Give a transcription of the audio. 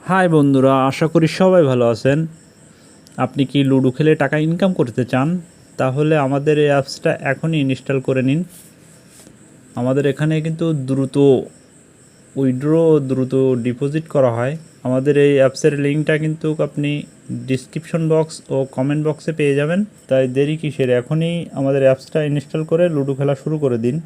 High বন্ধুরা, আশা করি সবাই ভালো আছেন। আপনি কি লুডো খেলে টাকা ইনকাম করতে চান? তাহলে আমাদের এই অ্যাপসটা এখনই ইনস্টল করে নিন। আমাদের এখানে কিন্তু দ্রুত উইথড্র, দ্রুত ডিপোজিট করা হয়। আমাদের এই অ্যাপসের লিঙ্কটা কিন্তু আপনি ডিসক্রিপশন বক্স ও কমেন্ট বক্সে পেয়ে যাবেন। তাই দেরি কিসের, এখনই আমাদের অ্যাপসটা ইনস্টল করে লুডো খেলা শুরু করে দিন।